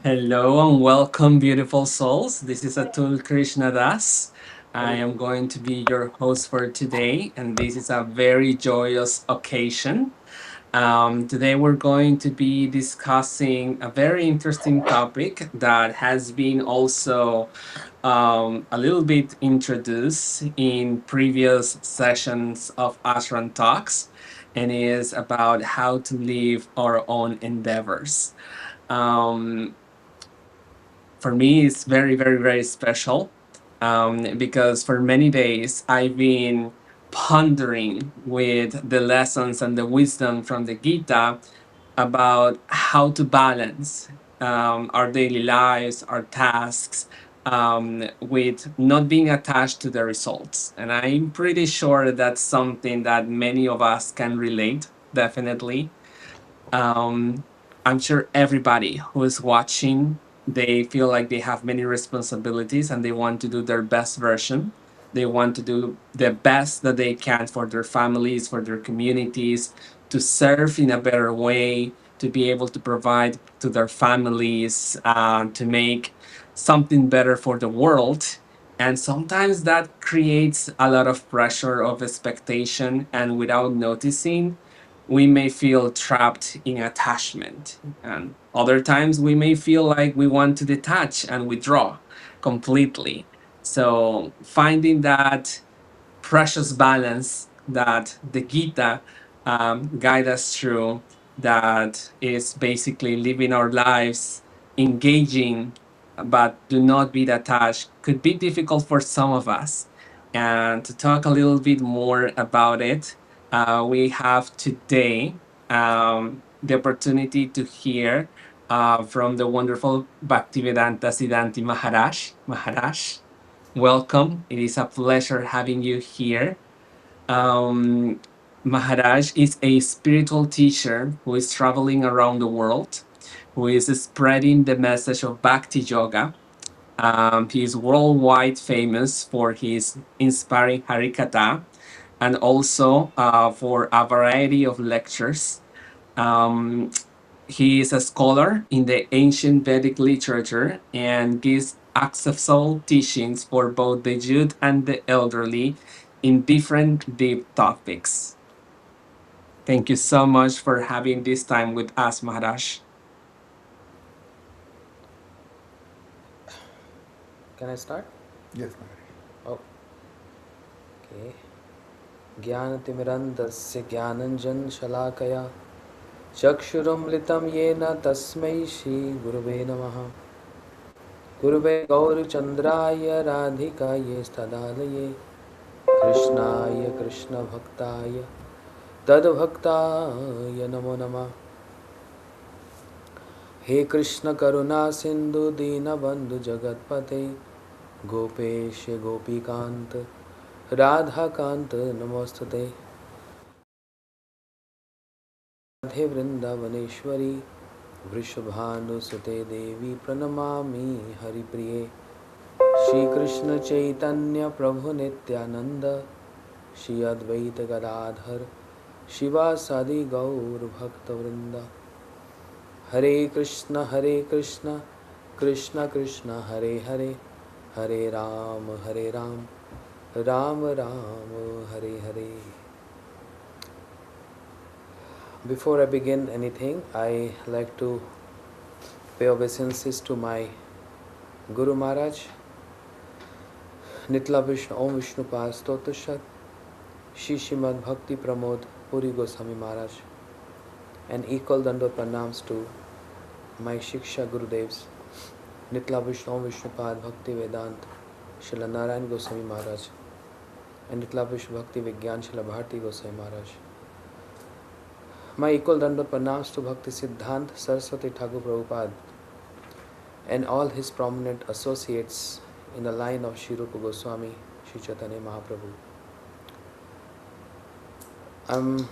Hello and welcome, beautiful souls. This is Atul Krishna Das. I am going to be your host for today, and this is a very joyous occasion. Today, we're going to be discussing a very interesting topic that has been also a little bit introduced in previous sessions of Ashram Talks, and is about how to live our own endeavors. Um, for me it's very very special because for many days I've been pondering with the lessons and the wisdom from the Gita about how to balance our daily lives, our tasks, with not being attached to the results. And I'm pretty sure that's something that many of us can relate, definitely. um, I'm sure everybody who is watching, they feel like they have many responsibilities and they want to do their best version. They want to do the best that they can for their families, for their communities, to serve in a better way, to be able to provide to their families, to make something better for the world. And sometimes that creates a lot of pressure of expectation, and without noticing, we may feel trapped in attachment. And other times we may feel like we want to detach and withdraw completely. So finding that precious balance that the Gita guide us through, that is basically living our lives, engaging, but do not be attached, could be difficult for some of us. And to talk a little bit more about it, we have today the opportunity to hear from the wonderful Bhaktivedanta Siddhanti Maharaj. Maharaj, welcome. It is a pleasure having you here. Um, Maharaj is a spiritual teacher who is traveling around the world, who is spreading the message of Bhakti-Yoga. He is worldwide famous for his inspiring Harikatha and also for a variety of lectures. Um, he is a scholar in the ancient Vedic literature and gives accessible teachings for both the youth and the elderly in different deep topics. Thank you so much for having this time with us, Maharaj. Can I start? Yes, Maharaj. Oh, okay. ज्ञानतिमिरन्दस्य ज्ञानञ्जनशलाकया चक्षुरुन्मिलितं येन तस्मै श्रीगुरुवे नमः। गुरुवे गौरचन्द्राय राधिकायै तदालये कृष्णाय कृष्णभक्ताय तद्भक्ताय नमो नमः। हे कृष्ण करुणा सिन्धु दीनबन्धु जगत्पते गोपेश गोपीकान्त राधाकान्त नमोस्तुते। राधे वृन्दावनेश्वरी वृषभानुसुते देवी प्रणमामि हरिप्रिये। श्रीकृष्ण चैतन्य प्रभु नित्यानन्द श्री अद्वैत गदाधर शिवासादि गौर भक्तवृन्द। हरे Krishna Krishna Krishna Hare Hare Hare Ram Ram Ram Hare Hare. Before I begin anything, I like to pay obeisances to my Guru Maharaj, Nitla Vishnu Om Vishnu Pad Stottashat, Shri Srimad Bhakti Pramod Puri Goswami Maharaj, and equal Dandot Pranams to my Shiksha Gurudevs, Nitla Vishnu Om Vishnu Pad Bhakti Vedant, Srila Narayan Goswami Maharaj, and Nitla Vishnu Bhakti Vigyan Srila Bharti Goswami Maharaj. My equal Dandot Pranams to Bhakti Siddhant Saraswati Thakur Prabhupada and all his prominent associates in the line of Shri Rupa Goswami, Shri Chaitanya Mahaprabhu. I'm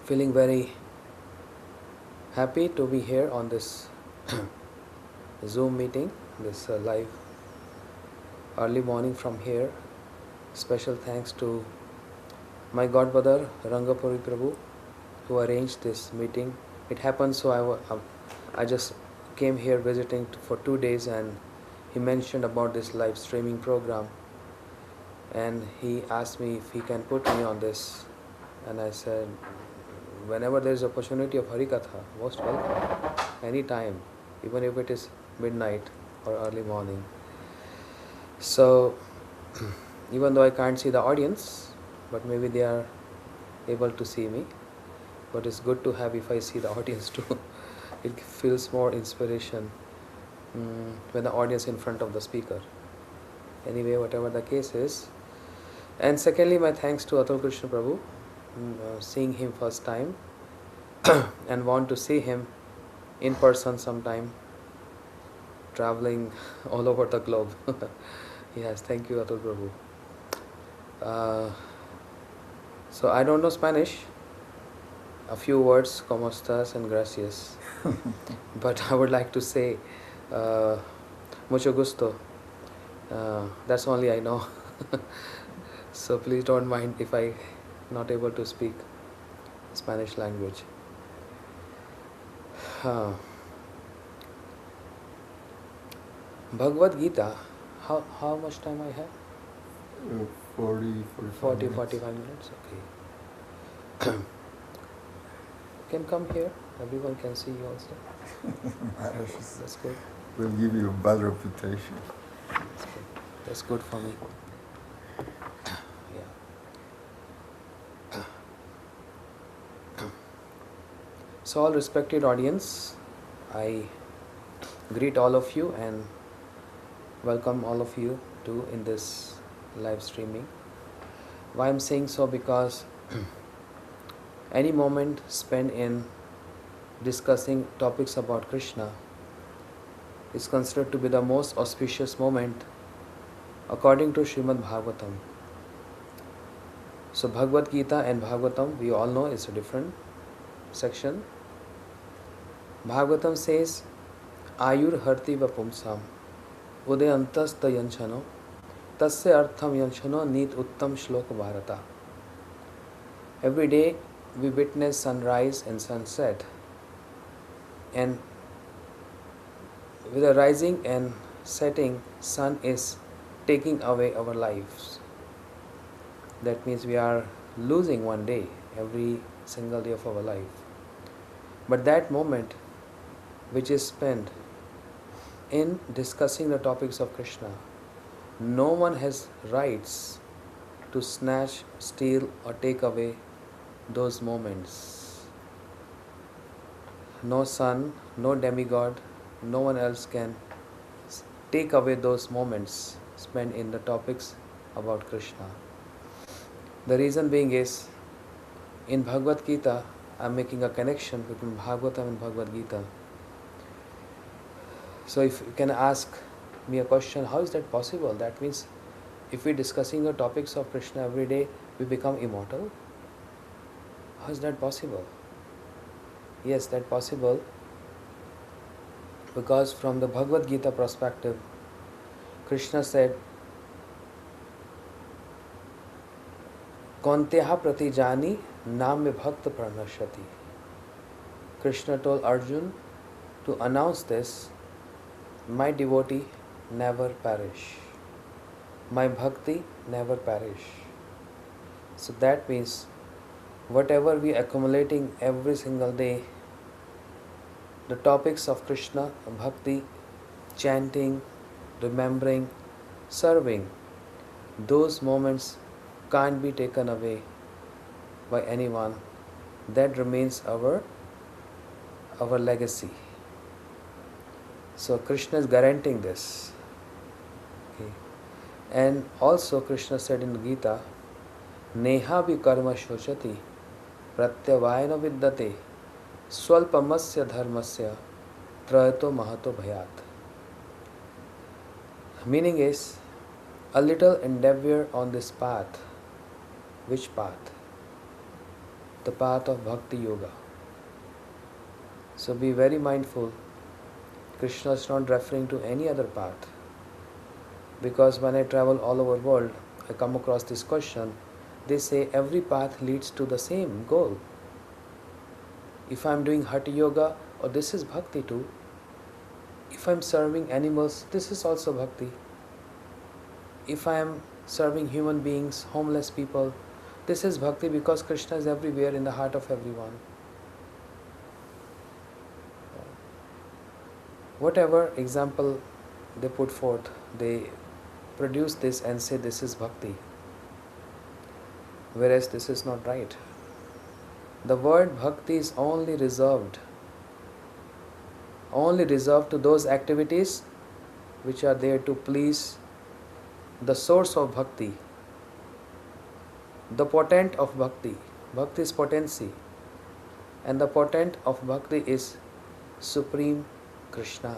feeling very happy to be here on this Zoom meeting, this live early morning from here. Special thanks to my godbrother Rangapuri Prabhu who arranged this meeting. It happened so I just came here visiting for 2 days, and he mentioned about this live streaming program, and he asked me if he can put me on this, and I said, whenever there is opportunity of Harikatha, most welcome, anytime, even if it is midnight or early morning. So, even though I can't see the audience, but maybe they are able to see me. But it's good to have if I see the audience too. It feels more inspiration when the audience in front of the speaker. Anyway, whatever the case is. And secondly, my thanks to Atul Krishna Prabhu, seeing him first time and want to see him in person sometime, traveling all over the globe. Yes, thank you Atul Prabhu. So I don't know Spanish. A few words, como estas and gracias. But I would like to say mucho gusto. That's only I know. So please don't mind if I not able to speak Spanish language. Bhagavad Gita, how much time I have? 45 minutes, okay. Can come here, everyone can see you also. That's good. We'll give you a bad reputation. That's good. That's good for me. Yeah. So all respected audience, I greet all of you and welcome all of you too in this live streaming. Why I'm saying so? Because any moment spent in discussing topics about Krishna is considered to be the most auspicious moment according to Srimad Bhagavatam. So Bhagavad Gita and Bhagavatam, we all know, is a different section. Bhagavatam says, Ayur harti va pumsam udayantas yanchano tasya artham yanchano nit uttam shloka bharata. Every day we witness sunrise and sunset, and with the rising and setting, sun is taking away our lives. That means we are losing one day every single day of our life. But that moment which is spent in discussing the topics of Krishna, no one has rights to snatch, steal or take away those moments. No sun, no demigod, no one else can take away those moments spent in the topics about Krishna. The reason being is, in Bhagavad Gita, I am making a connection between Bhagavatam and Bhagavad Gita. So if you can ask me a question, how is that possible? That means if we are discussing the topics of Krishna every day, we become immortal? How is that possible? Yes, that's possible, because from the Bhagavad Gita perspective, Krishna said, Kaunteya pratijani nam me bhakta pranashati. Krishna told Arjun to announce this, my devotee never perish. My bhakti never perish. So that means whatever we are accumulating every single day, the topics of Krishna, bhakti, chanting, remembering, serving, those moments can't be taken away by anyone. That remains our legacy. So Krishna is guaranteeing this. Okay. And also Krishna said in the Gita, Neha vi karma shochati pratyavayana vidyate swalpamasya dharmasya trayato mahato bhayat. Meaning is, a little endeavor on this path. Which path? The path of Bhakti-Yoga. So be very mindful. Krishna is not referring to any other path. Because when I travel all over the world, I come across this question. They say every path leads to the same goal. If I am doing Hatha Yoga, oh, this is bhakti too. If I'm serving animals, this is also bhakti. If I am serving human beings, homeless people, this is bhakti because Krishna is everywhere in the heart of everyone. Whatever example they put forth, they produce this and say this is bhakti, whereas this is not right. The word bhakti is only reserved to those activities which are there to please the source of bhakti, the potent of bhakti. Bhakti is potency, and the potent of bhakti is Supreme Krishna.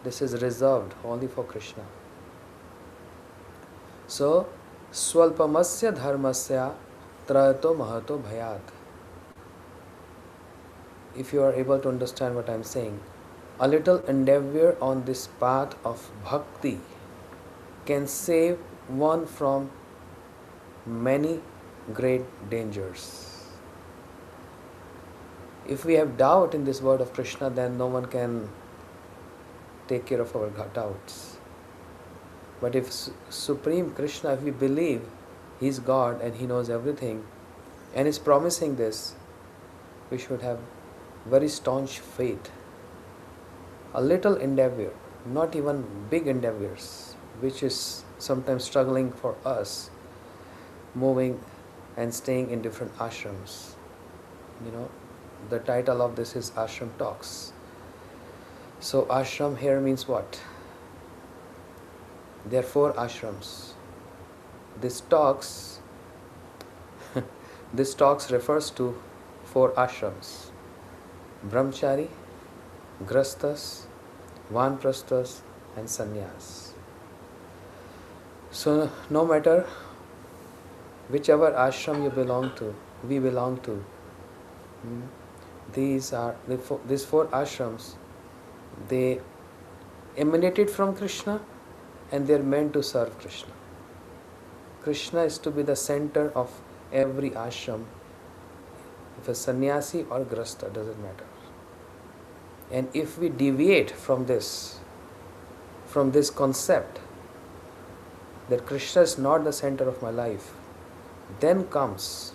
This is reserved only for Krishna. So, swalpamasya dharmasya trayato mahato bhayat. If you are able to understand what I am saying, a little endeavor on this path of bhakti can save one from many great dangers. If we have doubt in this word of Krishna, then no one can take care of our doubts. But if Supreme Krishna, if we believe He is God and He knows everything and is promising this, we should have very staunch faith. A little endeavor, not even big endeavors, which is sometimes struggling for us, moving and staying in different ashrams. The title of this is Ashram Talks. So ashram here means what? There are 4 ashrams. This talks refers to 4 ashrams: Brahmachari, Grastas, Vanprasthas and Sannyas. So no matter whichever ashram you belong to, we belong to, these 4 ashrams, they emanated from Krishna and they are meant to serve Krishna. Krishna is to be the center of every ashram. If a sannyasi or grasta, doesn't matter. And if we deviate from this concept that Krishna is not the center of my life, then comes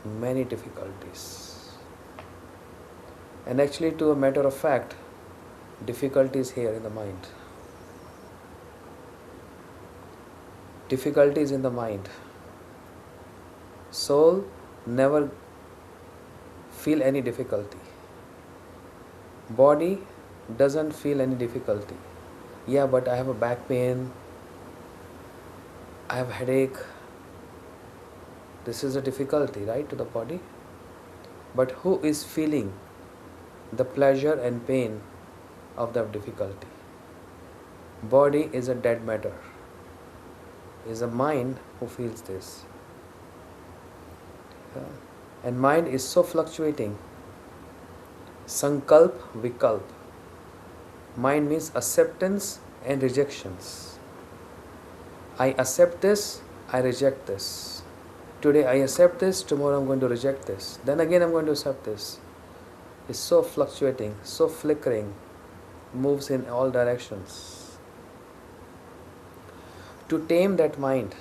many difficulties. And actually, to a matter of fact, difficulties here in the mind. Difficulties in the mind. Soul never feel any difficulty. Body doesn't feel any difficulty. Yeah, but I have a back pain, I have headache. This is a difficulty, right, to the body? But who is feeling the pleasure and pain of the difficulty? Body is a dead matter. It is a mind who feels this. And mind is so fluctuating. Sankalp, Vikalp. Mind means acceptance and rejections. I accept this, I reject this. Today I accept this, tomorrow I'm going to reject this. Then again I'm going to accept this. It's so fluctuating, so flickering, moves in all directions. To tame that mind,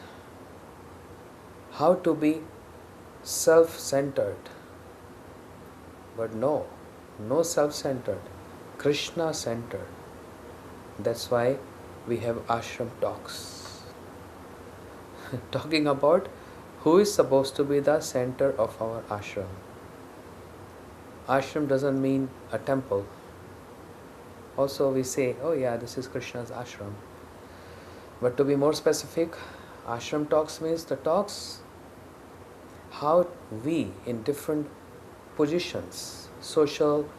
how to be self-centered. But no self-centered, Krishna-centered. That's why we have ashram talks. Talking about who is supposed to be the center of our ashram. Ashram doesn't mean a temple. Also we say, oh yeah, this is Krishna's ashram. But to be more specific, ashram talks means the talks how we in different positions, social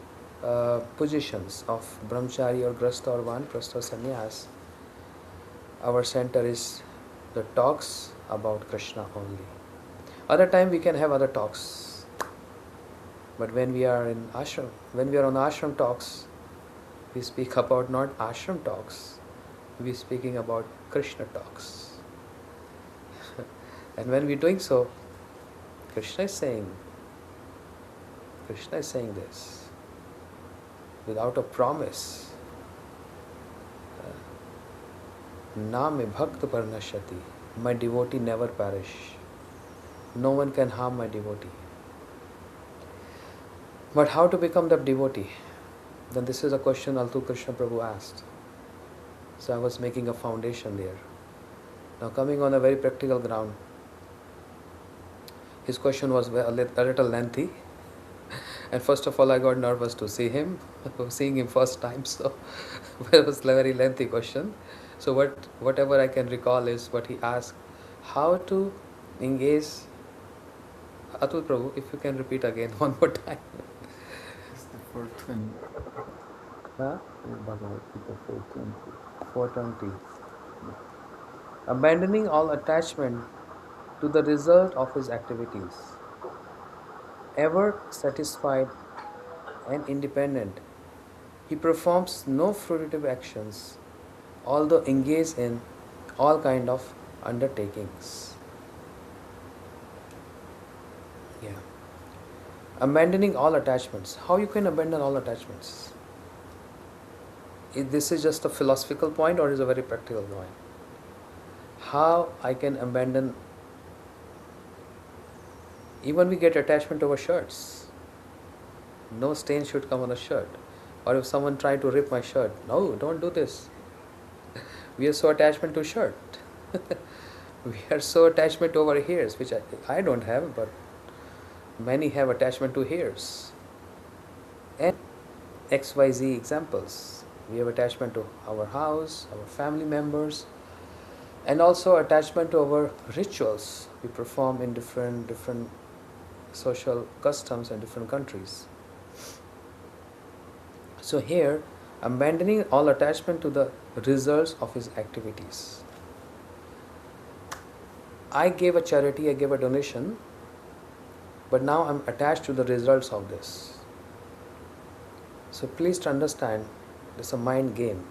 positions of brahmachari or grasta or vanprastha or sannyas, our center is the talks about Krishna only. Other time we can have other talks. But when we are in ashram, when we are on ashram talks, we speak about not ashram talks, we are speaking about Krishna talks. And when we are doing so, Krishna is saying this. without a promise. Na me bhakt par nashati. My devotee never perish. No one can harm my devotee. But how to become that devotee? Then this is a question Altu Krishna Prabhu asked. So I was making a foundation there. Now coming on a very practical ground, his question was a little lengthy. And first of all, I got nervous to see him, seeing him first time. So it was a very lengthy question. So whatever I can recall is what he asked: how to engage. Atul Prabhu, if you can repeat again one more time. It's the 420. Huh? Bhagavad Gita 420. 420. Abandoning all attachment to the result of his activities, ever satisfied and independent, he performs no fruitive actions, although engaged in all kind of undertakings. Yeah. Abandoning all attachments. How you can abandon all attachments? This is just a philosophical point or is a very practical point? How I can abandon? Even we get attachment over shirts. No stain should come on a shirt. Or if someone try to rip my shirt, no, don't do this. We are so attachment to shirt. We are so attachment to our hairs, which I don't have, but many have attachment to hairs. And XYZ examples. We have attachment to our house, our family members, and also attachment to our rituals we perform in different social customs in different countries. So here, abandoning all attachment to the results of his activities. I gave a charity, I gave a donation, but now I'm attached to the results of this. So please to understand, it's a mind game.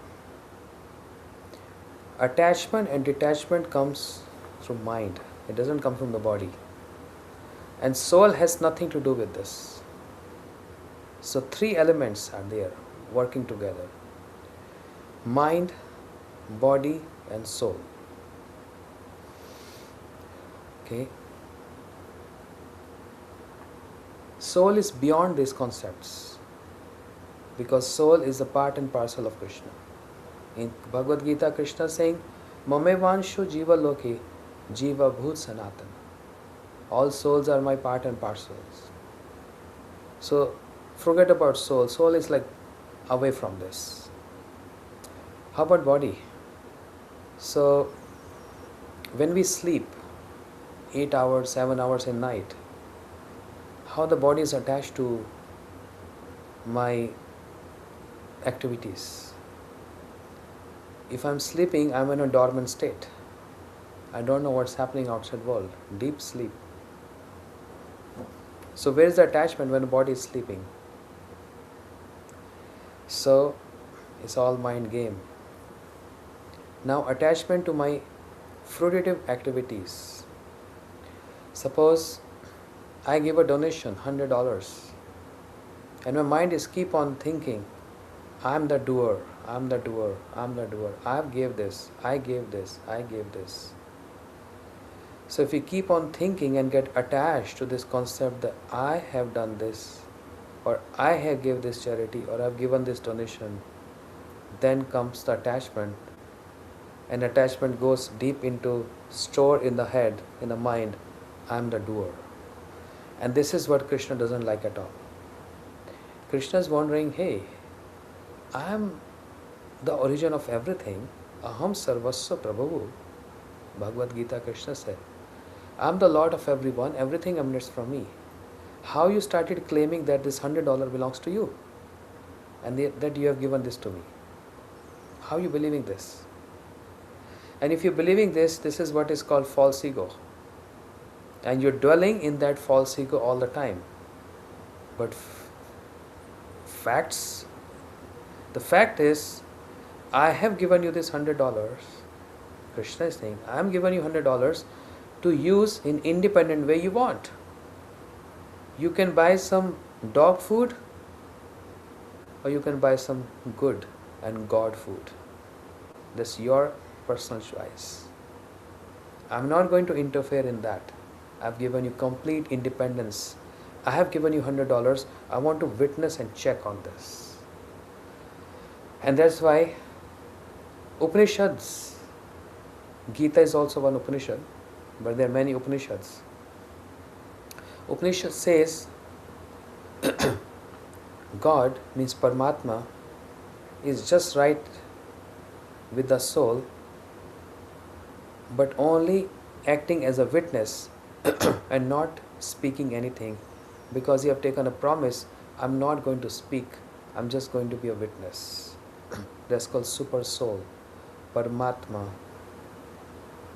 Attachment and detachment comes through mind. It doesn't come from the body. And soul has nothing to do with this. So three elements are there working together: mind, body, and soul. Okay? Soul is beyond these concepts because soul is a part and parcel of Krishna. In Bhagavad Gita, Krishna is saying, Mamevanshu jiva loke jiva bhut sanatan. All souls are my part and parcels. So forget about soul. Soul is like away from this. How about body? So when we sleep 8 hours, 7 hours in night, how the body is attached to my activities. If I'm sleeping, I'm in a dormant state. I don't know what's happening outside world. Deep sleep. So where is the attachment when the body is sleeping? So it's all mind game. Now attachment to my fruitive activities. Suppose I give a donation, $100, and my mind is keep on thinking, I'm the doer, I'm the doer, I'm the doer. I gave this, I gave this, I gave this. So if we keep on thinking and get attached to this concept that I have done this, or I have given this charity, or I've given this donation, then comes the attachment. And attachment goes deep into, store in the head, in the mind, I'm the doer. And this is what Krishna doesn't like at all. Krishna is wondering, hey, I am the origin of everything. Aham sarvasva prabhu. Bhagavad Gita, Krishna said, I am the Lord of everyone, everything emanates from me. How you started claiming that this $100 belongs to you and that you have given this to me? How are you believing this? And if you're believing this, this is what is called false ego. And you're dwelling in that false ego all the time. But the fact is, I have given you this $100. Krishna is saying, I am giving you $100 to use in independent way you want. You can buy some dog food, or you can buy some good and God food. That's your personal choice. I'm not going to interfere in that. I've given you complete independence. I have given you $100. I want to witness and check on this. And that's why Upanishads, Gita is also one Upanishad, but there are many Upanishads. Upanishad says God means Paramatma is just right with the soul, but only acting as a witness and not speaking anything, because you have taken a promise, I'm not going to speak, I'm just going to be a witness. That's called super soul, Paramatma.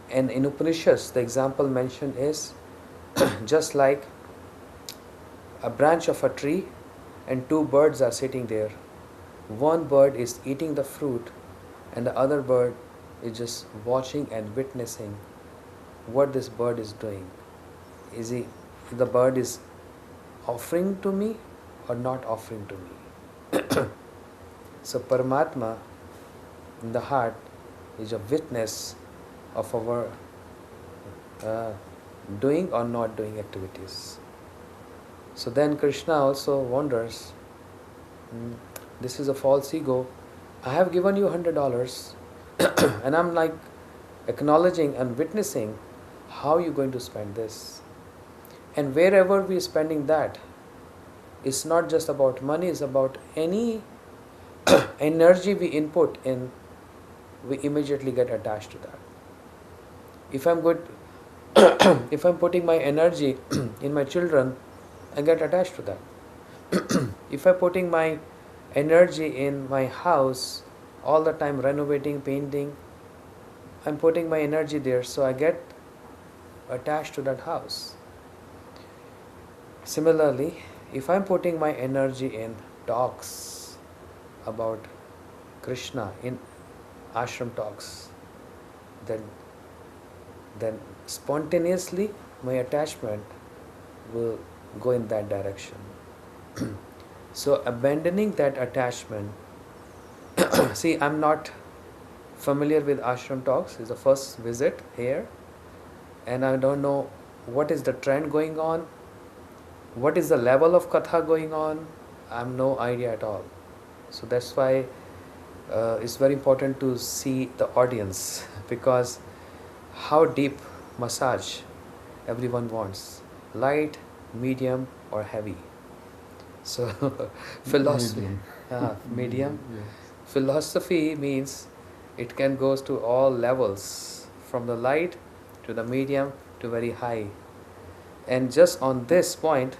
And in Upanishads, the example mentioned is just like a branch of a tree and two birds are sitting there. One bird is eating the fruit and the other bird is just watching and witnessing what this bird is doing. The bird is offering to me or not offering to me? So Paramatma in the heart is a witness of our doing or not doing activities. So then Krishna also wonders, this is a false ego. I have given you $100 and I'm like acknowledging and witnessing how you're going to spend this. And wherever we're spending that, it's not just about money, it's about any energy we input in, we immediately get attached to that. If I'm good, if I'm putting my energy in my children, I get attached to that. If I'm putting my energy in my house, all the time renovating, painting, I'm putting my energy there, so I get attached to that house. Similarly, if I'm putting my energy in talks about Krishna, in ashram talks, then spontaneously my attachment will go in that direction. So abandoning that attachment, see, I'm not familiar with ashram talks, it's the first visit here, and I don't know what is the trend going on, what is the level of katha going on, I have no idea at all. So that's why it's very important to see the audience, because how deep massage everyone wants, light, medium or heavy. So philosophy, medium. Yes. Philosophy means it can goes to all levels, from the light to the medium to very high. And just on this point,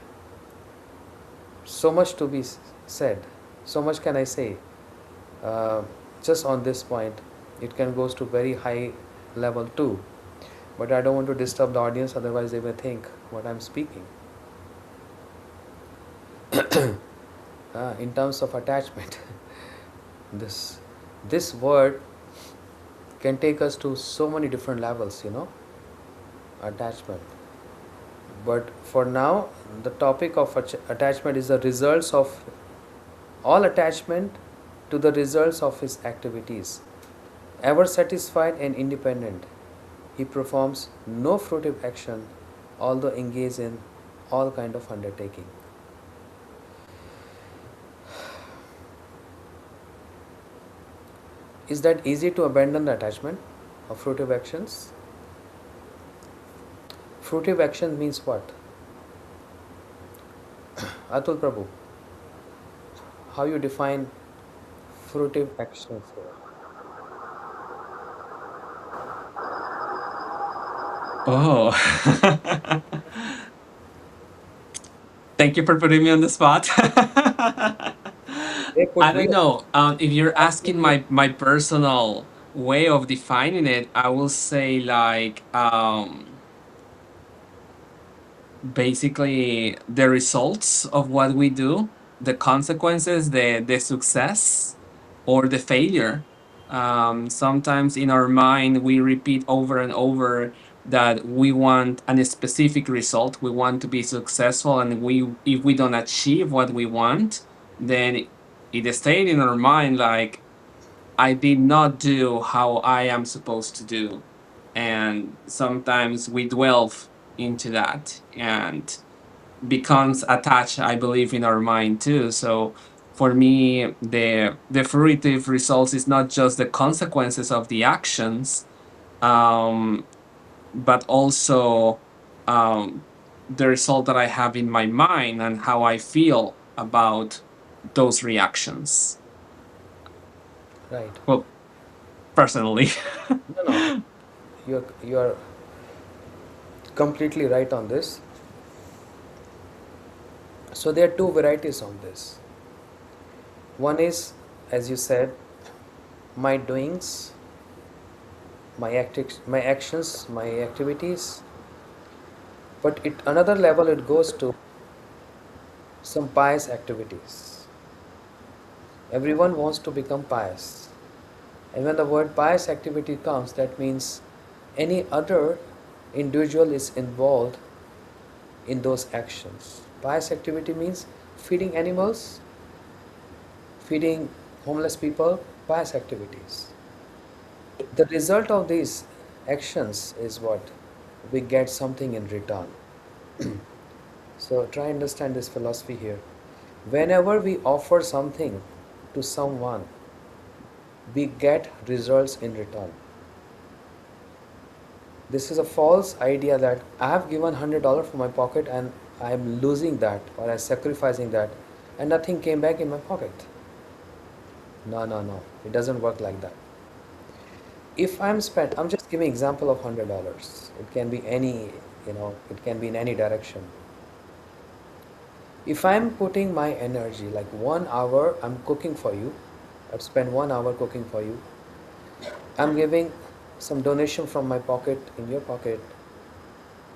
so much to be said, so much can I say. Just on this point, it can goes to very high level too. But I don't want to disturb the audience, otherwise they may think what I'm speaking. In terms of attachment, this word can take us to so many different levels, attachment. But for now, the topic of attachment is the results of all attachment to the results of his activities. Ever satisfied and independent, he performs no fruitive action, although engaged in all kind of undertaking. Is that easy to abandon the attachment of fruitive actions? Fruitive action means what? Atul Prabhu, how you define fruitive actions here? Oh. Thank you for putting me on the spot. They I put me don't know. If you're asking asking you. my personal way of defining it, I will say like basically the results of what we do, the consequences, the success or the failure. Sometimes in our mind we repeat over and over that we want a specific result, we want to be successful, and we if we don't achieve what we want, then it stayed in our mind like I did not do how I am supposed to do. And sometimes we delve into that and becomes attached, I believe, in our mind too. So for me, the fruitive results is not just the consequences of the actions, um, but also um, the result that I have in my mind and how I feel about those reactions. Right. Well, personally. No, no, you're completely right on this. So there are two varieties of this. One is, as you said, my doings, my actions, my activities. But it another level it goes to some pious activities. Everyone wants to become pious. And when the word pious activity comes, that means any other individual is involved in those actions. Pious activity means feeding animals, feeding homeless people, pious activities. The result of these actions is what? We get something in return. So try and understand this philosophy here. Whenever we offer something to someone, we get results in return. This is a false idea that I have given $100 from my pocket and I am losing that or I'm sacrificing that and nothing came back in my pocket. No, no, no. It doesn't work like that. If I'm just giving example of $100. It can be any, it can be in any direction. If I'm putting my energy, like 1 hour, I'm cooking for you. I've spent 1 hour cooking for you. I'm giving some donation from my pocket in your pocket.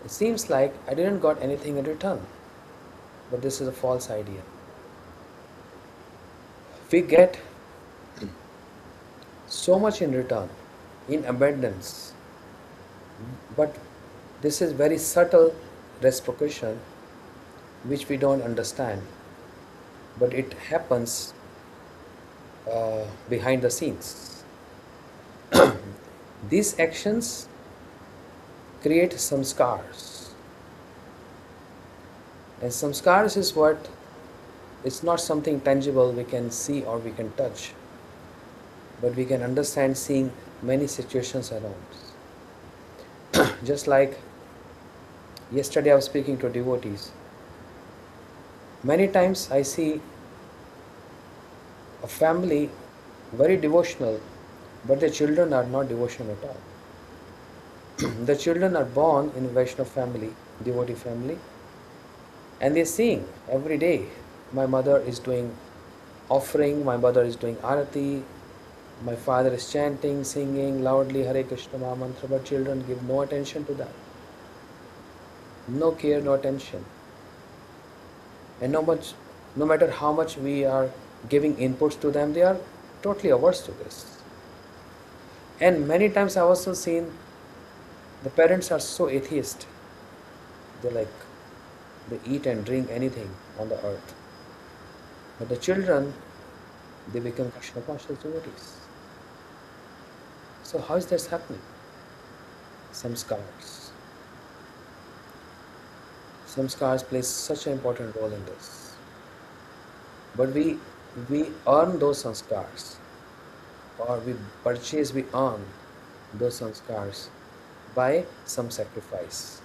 It seems like I didn't got anything in return. But this is a false idea. We get so much in return, in abundance. But this is very subtle reciprocation which we don't understand. But it happens behind the scenes. These actions create some scars. And some scars is what, it's not something tangible we can see or we can touch, but we can understand seeing many situations around. Just like yesterday I was speaking to devotees. Many times I see a family very devotional, but their children are not devotional at all. The children are born in a Vaishnava family, devotee family, and they're seeing every day, my mother is doing offering, my mother is doing arati, my father is chanting, singing loudly Hare Krishna Maha Mantra, but children give no attention to that. No care, no attention. And no matter how much we are giving inputs to them, they are totally averse to this. And many times I've also seen the parents are so atheist. They eat and drink anything on the earth. But the children, they become Krishna conscious devotees. So how is this happening? Some scars. Some scars play such an important role in this. But we earn those sanskars, or we earn those sanskars by some sacrifice.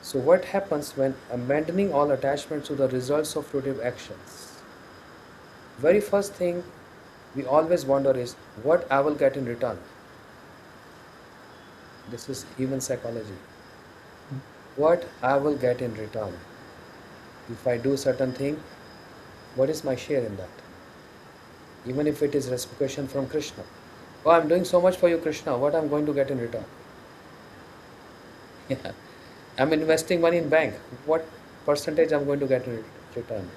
So what happens when abandoning all attachments to the results of fruitive actions? Very first thing we always wonder is what I will get in return. This is human psychology. What I will get in return. If I do certain thing, what is my share in that? Even if it is reciprocation from Krishna. Oh, I'm doing so much for you, Krishna. What I'm going to get in return? Yeah. I'm investing money in bank. What percentage I'm going to get in return?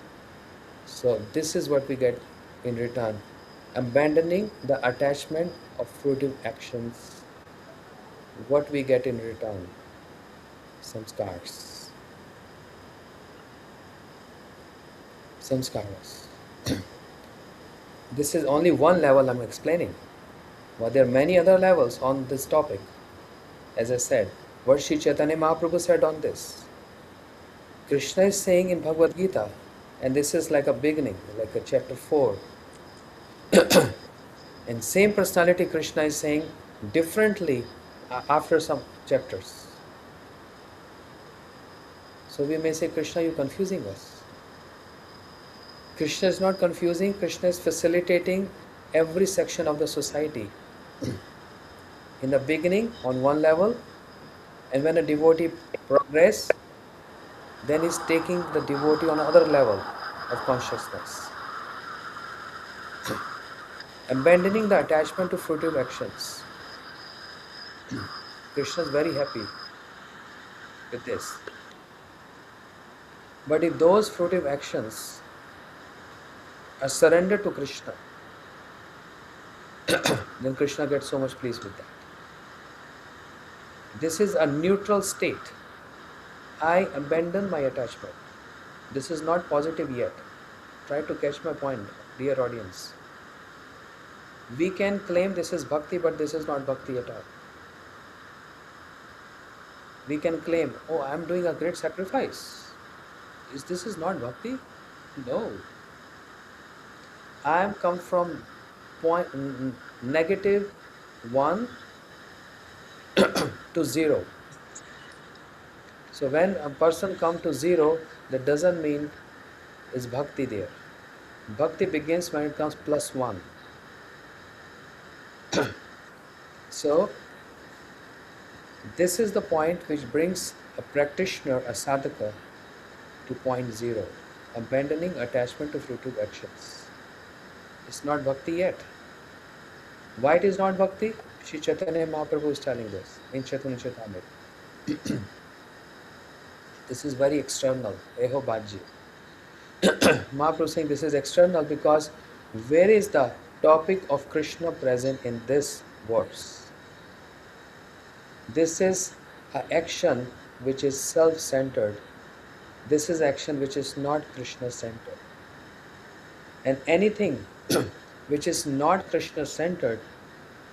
So this is what we get in return. Abandoning the attachment of fruitive actions. What we get in return? Some scars. Some scars. This is only one level I'm explaining, but there are many other levels on this topic. As I said, what Sri Chaitanya Mahaprabhu said on this. Krishna is saying in Bhagavad Gita, and this is like a beginning, like a chapter 4. And same personality Krishna is saying differently after some chapters. So we may say, Krishna, you're confusing us. Krishna is not confusing, Krishna is facilitating every section of the society. In the beginning, on one level, and when a devotee progresses, then he's taking the devotee on another level of consciousness. Abandoning the attachment to fruitive actions. Krishna is very happy with this. But if those fruitive actions are surrendered to Krishna, then Krishna gets so much pleased with that. This is a neutral state. I abandon my attachment. This is not positive yet. Try to catch my point, dear audience. We can claim this is bhakti, but this is not bhakti at all. We can claim, oh, I am doing a great sacrifice. This is not bhakti? No. I am come from negative 1 to 0. So when a person comes to 0, that doesn't mean is bhakti there. Bhakti begins when it comes plus 1. So this is the point which brings a practitioner, a sadhaka, to point 0, abandoning attachment to fruitive actions. It's not bhakti yet. Why it is not bhakti? Sri Chaitanya Mahaprabhu is telling this in Chaitanya Charitamrita. This is very external. Eho bhajya. Mahaprabhu is saying this is external because where is the topic of Krishna present in this verse? This is an action which is self-centered. This is action which is not Krishna-centered. And anything which is not Krishna-centered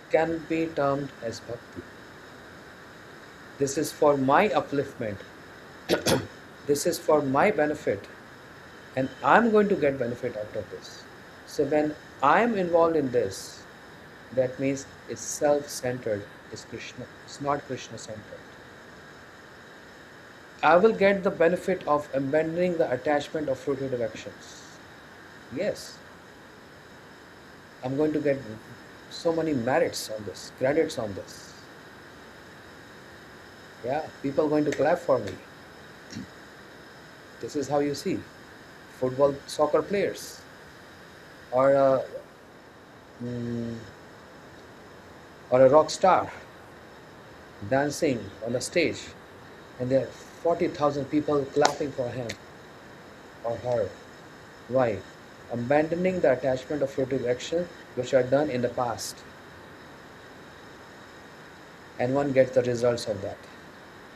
can be termed as bhakti. This is for my upliftment. This is for my benefit. And I'm going to get benefit out of this. So when I'm involved in this, that means it's self-centered, it's Krishna, it's not Krishna-centered. I will get the benefit of abandoning the attachment of fruitive actions. Yes. I'm going to get so many merits on this, credits on this. Yeah, people are going to clap for me. This is how you see football, soccer players, or a rock star dancing on a stage, and there are 40,000 people clapping for him or her. Why? Abandoning the attachment of fruitive action which are done in the past. And one gets the results of that.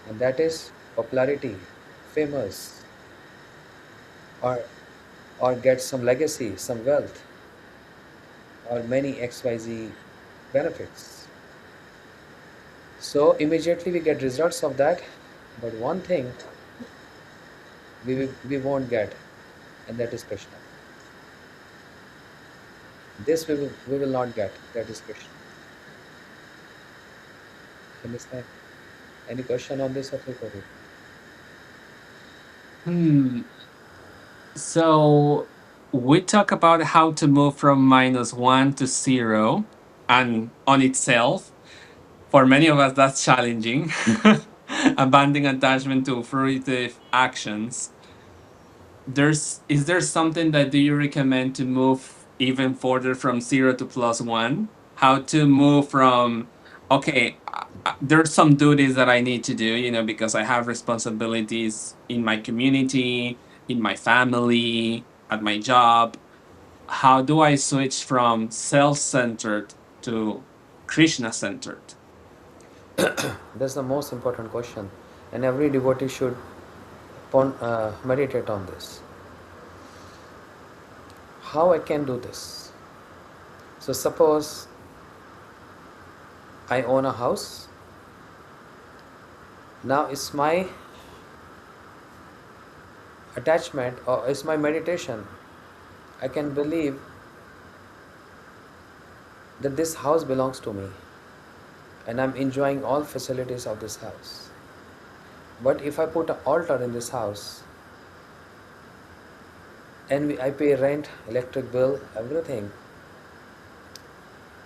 And that is popularity, famous, or get some legacy, some wealth, or many XYZ benefits. So immediately we get results of that, but one thing we won't get, and that is Krishna. This we will not get, that is Krishna. Understand? Any question on this, Afrika? So we talk about how to move from -1 to 0, and on itself, for many of us, that's challenging. Abandoning attachment to fruitive actions. Is there something that do you recommend to move even further from 0 to +1? How to move from, okay, there's some duties that I need to do, because I have responsibilities in my community, in my family, at my job. How do I switch from self-centered to Krishna-centered? That's the most important question, and every devotee should meditate on this. how I can do this. So suppose I own a house. Now it's my attachment or it's my meditation. I can believe that this house belongs to me and I'm enjoying all facilities of this house. But if I put an altar in this house and I pay rent, electric bill, everything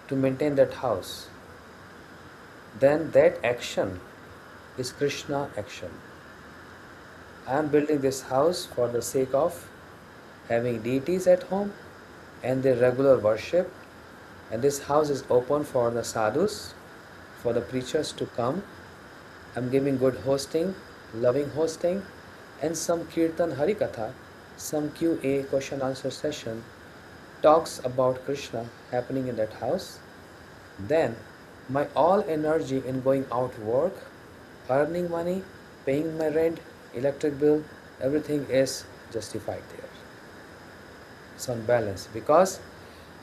to maintain that house, then that action is Krishna action. I am building this house for the sake of having deities at home and their regular worship, and this house is open for the sadhus, for the preachers to come. I'm giving good hosting, loving hosting, and some kirtan harikatha, some QA question answer session talks about Krishna happening in that house. Then my all energy in going out to work, earning money, paying my rent, electric bill, everything is justified there. It's on balance because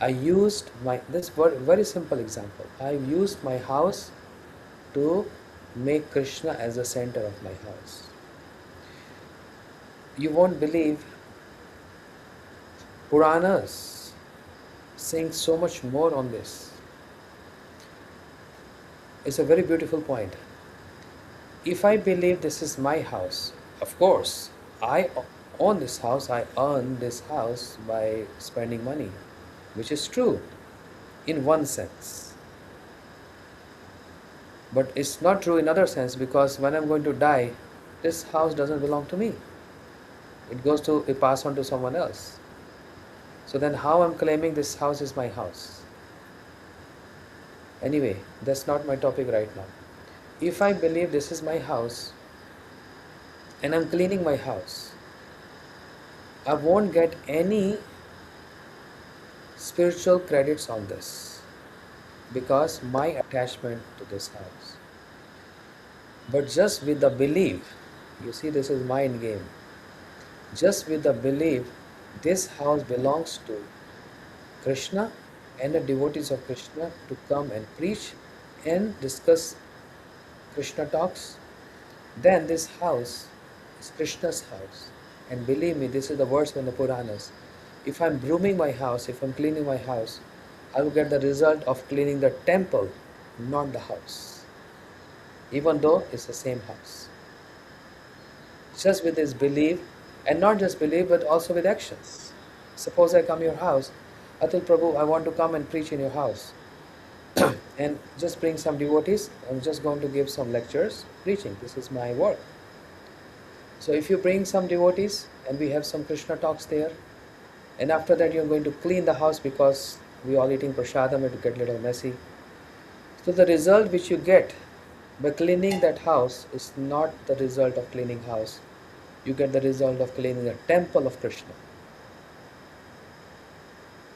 I used this very simple example. I used my house to make Krishna as the center of my house. You won't believe Puranas saying so much more on this. It's a very beautiful point. If I believe this is my house, of course, I own this house, I earn this house by spending money, which is true in one sense. But it's not true in other sense because when I'm going to die, this house doesn't belong to me. It pass on to someone else. So then how I'm claiming this house is my house? Anyway, that's not my topic right now. If I believe this is my house and I'm cleaning my house, I won't get any spiritual credits on this because my attachment to this house. But just with the belief, you see this is mind game, just with the belief this house belongs to Krishna and the devotees of Krishna to come and preach and discuss Krishna talks, then this house is Krishna's house. And believe me, this is the words from the Puranas. If I'm brooming my house, if I'm cleaning my house, I will get the result of cleaning the temple, not the house. Even though it's the same house. Just with this belief, and not just belief, but also with actions. Suppose I come to your house, Atul Prabhu, I want to come and preach in your house. And just bring some devotees. I'm just going to give some lectures, preaching. This is my work. So if you bring some devotees and we have some Krishna talks there, and after that you're going to clean the house because we all eating prasadam, it will get a little messy. So the result which you get by cleaning that house is not the result of cleaning house. You get the result of cleaning the temple of Krishna.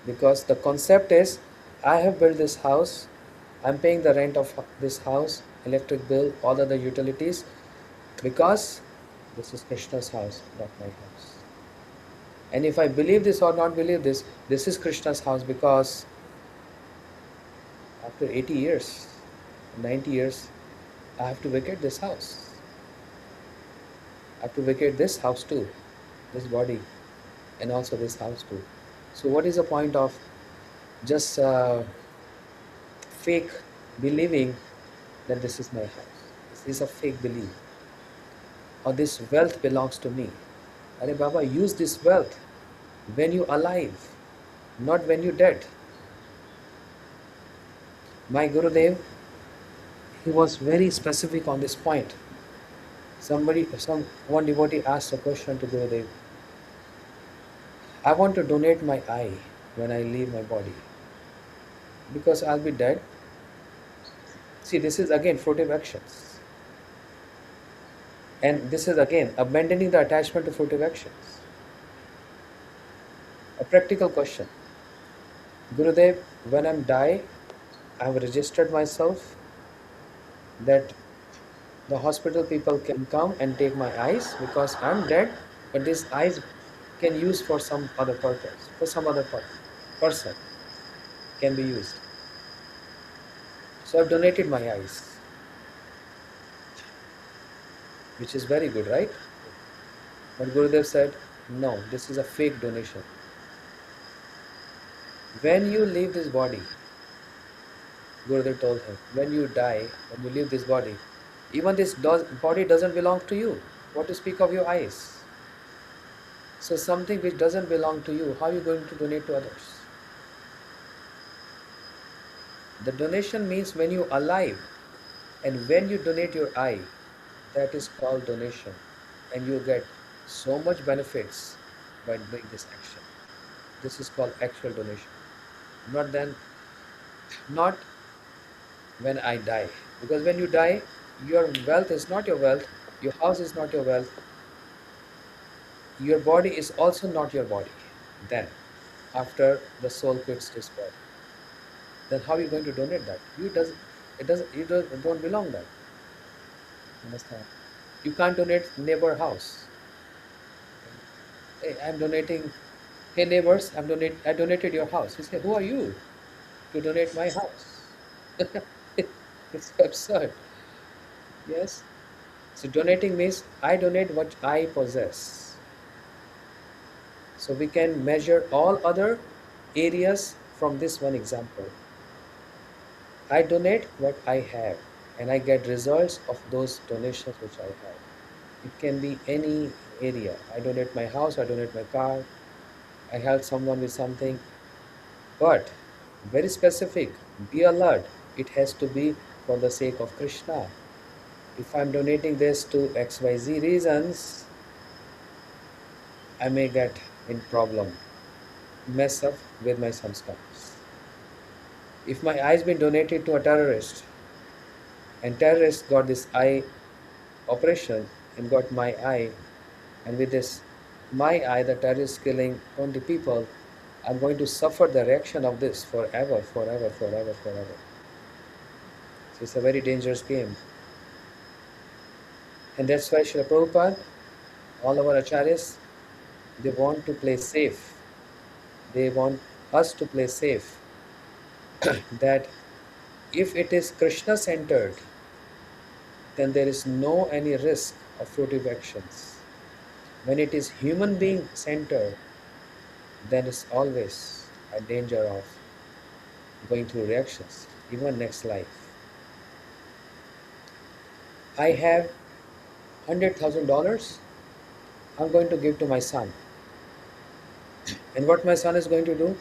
Because the concept is, I have built this house, I'm paying the rent of this house, electric bill, all other utilities, because this is Krishna's house, not my house. And if I believe this or not believe this, this is Krishna's house because after 80 years, 90 years, I have to vacate this house. I have to vacate this house too, this body, and also this house too. So what is the point of just fake believing that this is my house? This is a fake belief. Or this wealth belongs to me. Are Baba, use this wealth when you alive, not when you dead. My Gurudev, he was very specific on this point. One devotee asked a question to Gurudev. I want to donate my eye when I leave my body because I'll be dead. See, this is again fruitive actions. And this is again abandoning the attachment to fruitive actions. A practical question. Gurudev, when I die, I have registered myself that the hospital people can come and take my eyes because I'm dead, but these eyes can use for some other purpose, for some other person can be used. So I've donated my eyes, which is very good, right? But Gurudev said, no, this is a fake donation. When you leave this body, Gurudev told him, when you die, when you leave this body, even this body doesn't belong to you. What to speak of your eyes? So something which doesn't belong to you, how are you going to donate to others? The donation means when you're alive and when you donate your eye, that is called donation. And you get so much benefits by doing this action. This is called actual donation. Not when I die. Because when you die, your wealth is not your wealth, your house is not your wealth, your body is also not your body. Then, after the soul quits this body, then how are you going to donate that? You don't belong there. Understand? You can't donate neighbor house. Hey, I'm donating. Hey neighbors, I donated your house. You say, who are you to donate my house? It's absurd. Yes. So donating means I donate what I possess. So we can measure all other areas from this one example. I donate what I have and I get results of those donations which I have. It can be any area. I donate my house, I donate my car, I help someone with something, but very specific, be alert. It has to be for the sake of Krishna. If I'm donating this to XYZ reasons, I may get in problem, mess up with my samskars. If my eye's been donated to a terrorist, and terrorist got this eye operation and got my eye, and with this my eye, the terrorist killing 20 people, I'm going to suffer the reaction of this forever, forever, forever, forever. So it's a very dangerous game. And that's why Srila Prabhupada, all our acharyas, they want to play safe. They want us to play safe. That if it is Krishna centered, then there is no any risk of fruitive actions. When it is human being centered, then it's always a danger of going through reactions, even next life. I have $100,000, I'm going to give to my son. And what my son is going to do?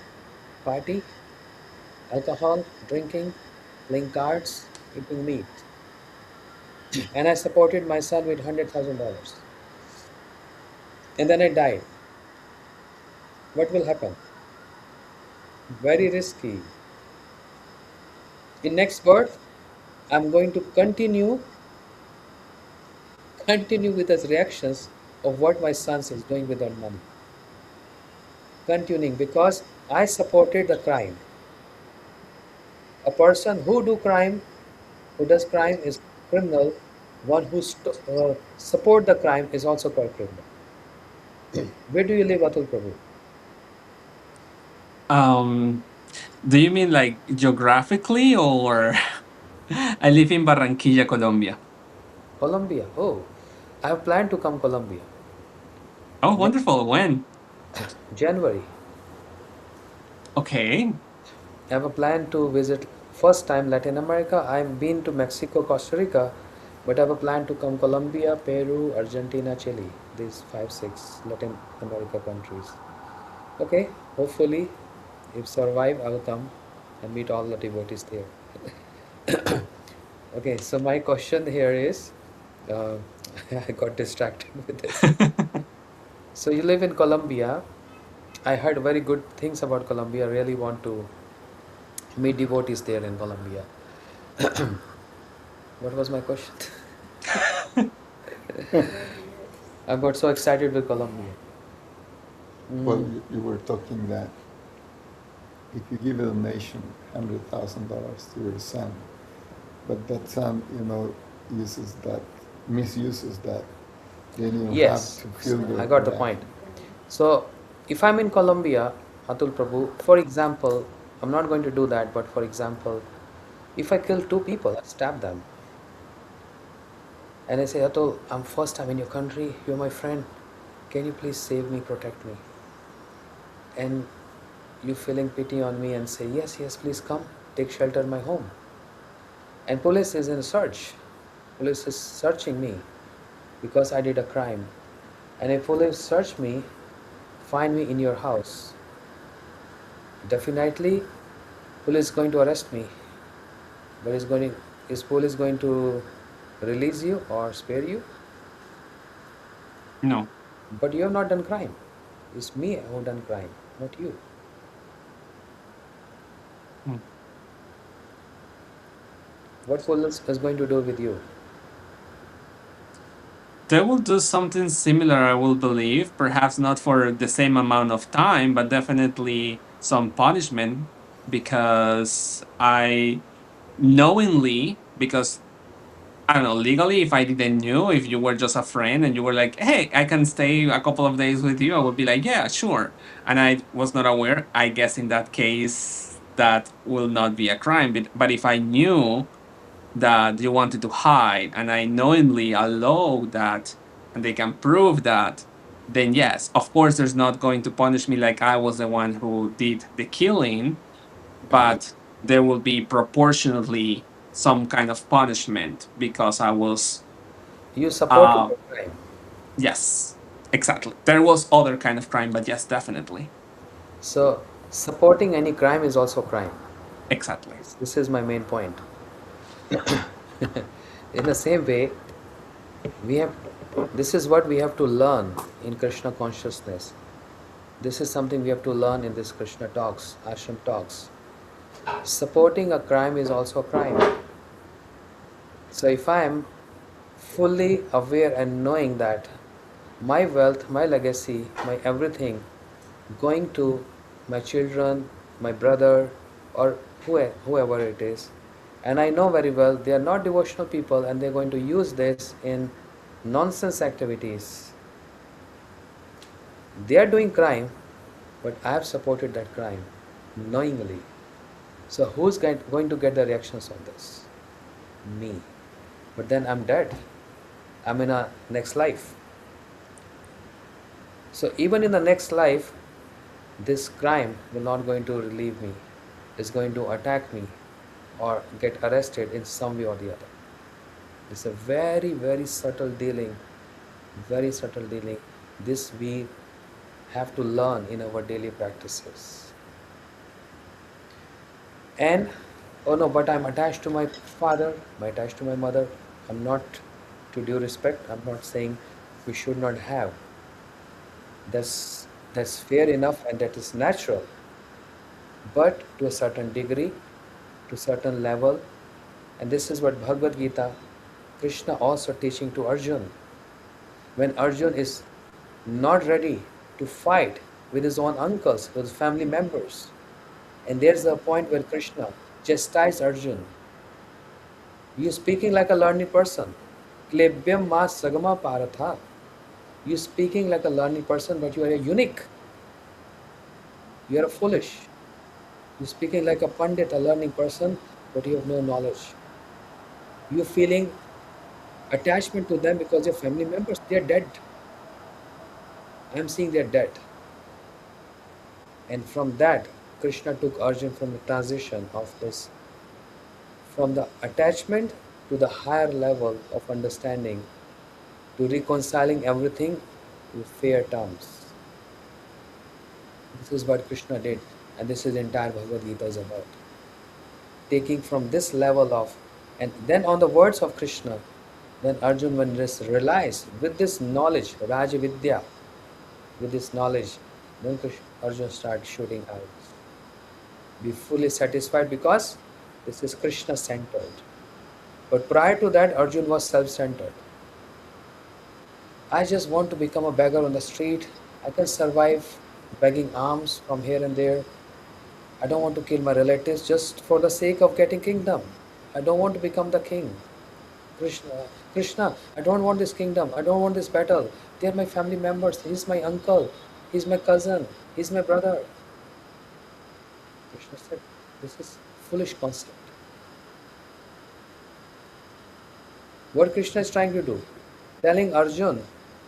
Party, alcohol, drinking, playing cards, eating meat. And I supported my son with $100,000. And then I died. What will happen? Very risky. In next birth, I'm going to continue with the reactions of what my son is doing with that money. Continuing, because I supported the crime. A person who does crime is criminal. One who support the crime is also called criminal. Where do you live, Atul Prabhu? Do you mean like geographically, or I live in Barranquilla, Colombia? Colombia. Oh, I have planned to come Colombia. Oh, wonderful. When? January. Okay. I have a plan to visit first time Latin America. I've been to Mexico, Costa Rica, but I have a plan to come Colombia, Peru, Argentina, Chile. These 5-6 Latin America countries. Okay, hopefully, if survive, I will come and meet all the devotees there. Okay, so my question here is, I got distracted with this. So you live in Colombia. I heard very good things about Colombia. I really want to meet devotees there in Colombia. What was my question? I got so excited with Colombia. Well, you were talking that if you give a donation $100,000 to your son, but that son, misuses that, then you Yes, have to feel your I got the bad. point. So, if I'm in Colombia, Atul Prabhu, for example, I'm not going to do that, but for example, if I kill two people, I stab them, and I say, Atul, I'm first time in your country, you're my friend, can you please save me, protect me? And you feeling pity on me and say, yes, yes, please come, take shelter in my home. And police is in search. Police is searching me because I did a crime. And if police search me, find me in your house, definitely police is going to arrest me. But is police going to release you or spare you? No. But you have not done crime. It's me who done crime, not you. Mm. What police is going to do with you? They will do something similar, I will believe. Perhaps not for the same amount of time, but definitely some punishment because I knowingly, because I don't know, legally, if I didn't know, if you were just a friend and you were like, hey, I can stay a couple of days with you, I would be like, yeah, sure. And I was not aware, I guess in that case, that will not be a crime. But if I knew that you wanted to hide and I knowingly allow that and they can prove that, then yes, of course, there's not going to punish me like I was the one who did the killing, but there will be proportionately some kind of punishment because I was, You supported uh, the crime. yes, exactly. There was other kind of crime, but yes, definitely. So supporting any crime is also crime. Exactly. This is my main point. In the same way, we have this is what we have to learn in Krishna consciousness. This is something we have to learn in this Krishna talks, ashram talks. Supporting a crime is also a crime. So if I am fully aware and knowing that my wealth, my legacy, my everything going to my children, my brother, or whoever it is, and I know very well they are not devotional people and they're going to use this in nonsense activities. They are doing crime, but I have supported that crime knowingly. So who's going to get the reactions on this? Me. But then I'm dead. I'm in a next life. So even in the next life, this crime will not going to relieve me. It's going to attack me or get arrested in some way or the other. It's a very, very subtle dealing, very subtle dealing. This we have to learn in our daily practices. And oh no, but I'm attached to my father, I'm attached to my mother. I'm not, to due respect, I'm not saying we should not have. That's fair enough and that is natural. But to a certain degree, to a certain level, and this is what Bhagavad Gita, Krishna also teaching to Arjun. When Arjun is not ready to fight with his own uncles, with family members, and there's a point where Krishna chastised Arjun. You speaking like a learned person. Klebyam ma sagama paratha. You speaking like a learned person, but you are a unique. You are a foolish. You speaking like a pandit, a learning person, but you have no knowledge. You feeling attachment to them because your family members, they are dead. I am seeing they are dead. And from that, Krishna took Arjun from the transition of this, from the attachment to the higher level of understanding, to reconciling everything to fair terms. This is what Krishna did, and this is entire Bhagavad Gita is about. Taking from this level of, and then on the words of Krishna, then Arjun, when this realized with this knowledge, Raja Vidya, with this knowledge, then Arjun started shooting arrows. Be fully satisfied because this is Krishna centered. But prior to that, Arjun was self centered. I just want to become a beggar on the street. I can survive begging alms from here and there. I don't want to kill my relatives just for the sake of getting kingdom. I don't want to become the king. Krishna, I don't want this kingdom. I don't want this battle. They are my family members. He is my uncle. He's my cousin. He's my brother. Krishna said, this is foolish concept. What Krishna is trying to do? Telling Arjun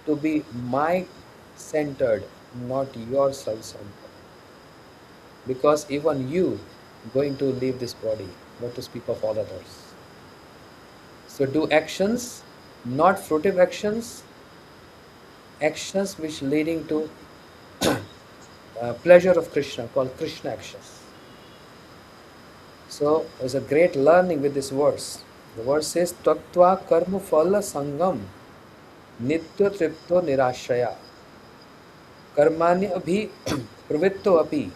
to be my-centered, not your self-centered. Because even you going to leave this body, not to speak of all others. So do actions, not fruitive actions, actions which leading to pleasure of Krishna, called Krishna actions. So there's a great learning with this verse. The verse says, Tattva karma phala sangam nitya tripto nirashraya karmani abhi pravitto api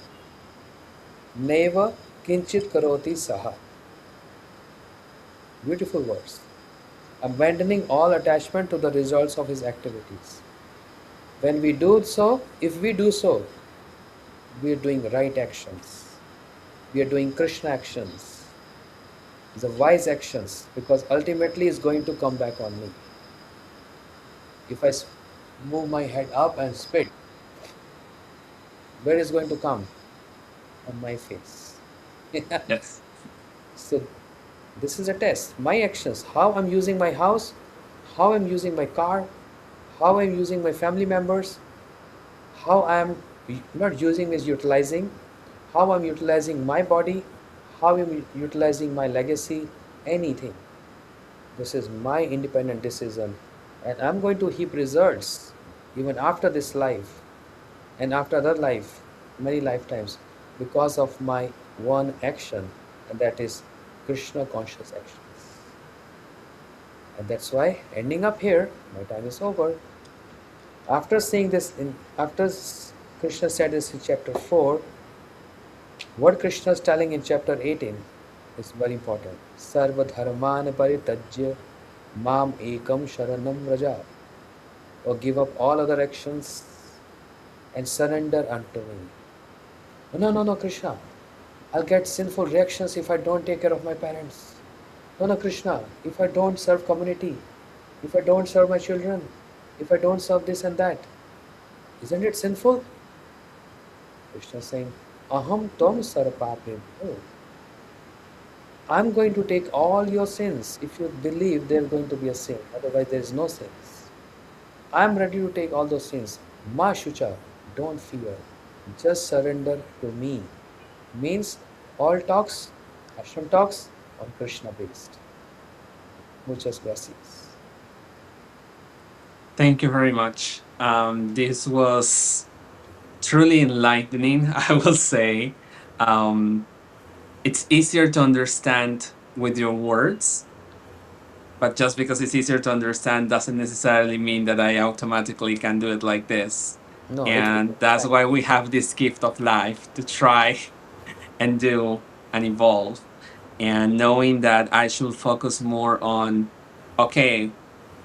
neva kinchit karoti saha. Beautiful verse. Abandoning all attachment to the results of his activities. When we do so, if we do so, we are doing right actions. We are doing Krishna actions. The wise actions, because ultimately it's going to come back on me. If I move my head up and spit, where is going to come? On my face. Yes. So this is a test. My actions, how I'm using my house, how I'm using my car, how I'm using my family members, how I'm not using is utilizing, how I'm utilizing my body, how I'm utilizing my legacy, anything. This is my independent decision, and I'm going to heap results even after this life and after other life, many lifetimes, because of my one action, and that is Krishna conscious actions. And that's why, ending up here, my time is over. After saying this, Krishna said this in chapter 4, what Krishna is telling in chapter 18 is very important. Sarva dharman paritajya mam ekam sharanam raja. Or give up all other actions and surrender unto me. No, no, no, Krishna. I'll get sinful reactions if I don't take care of my parents. No, no, Krishna. If I don't serve community, if I don't serve my children, if I don't serve this and that, isn't it sinful? Krishna is saying, Aham tom sarapapim. Oh, I'm going to take all your sins. If you believe there's going to be a sin, otherwise there is no sins. I'm ready to take all those sins. Ma Shucha, don't fear. Just surrender to me. Means all talks, ashram talks, on Krishna based. Muchas gracias. Thank you very much. This was truly enlightening, I will say. Um, it's easier to understand with your words, but just because it's easier to understand doesn't necessarily mean that I automatically can do it like this. No, it will And take that's time. why we have this gift of life to try and do and evolve. And knowing that I should focus more on, okay,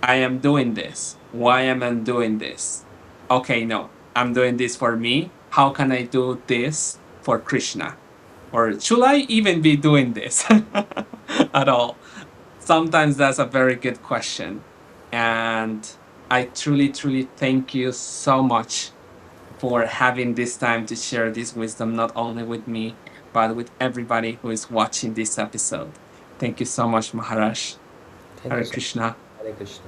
I am doing this. Why am I doing this? Okay, no, I'm doing this for me. How can I do this for Krishna? Or should I even be doing this at all? Sometimes that's a very good question. And I truly, truly thank you so much for having this time to share this wisdom, not only with me, but with everybody who is watching this episode. Thank you so much, Maharaj. Thank you Hare so much. Krishna. Hare Krishna.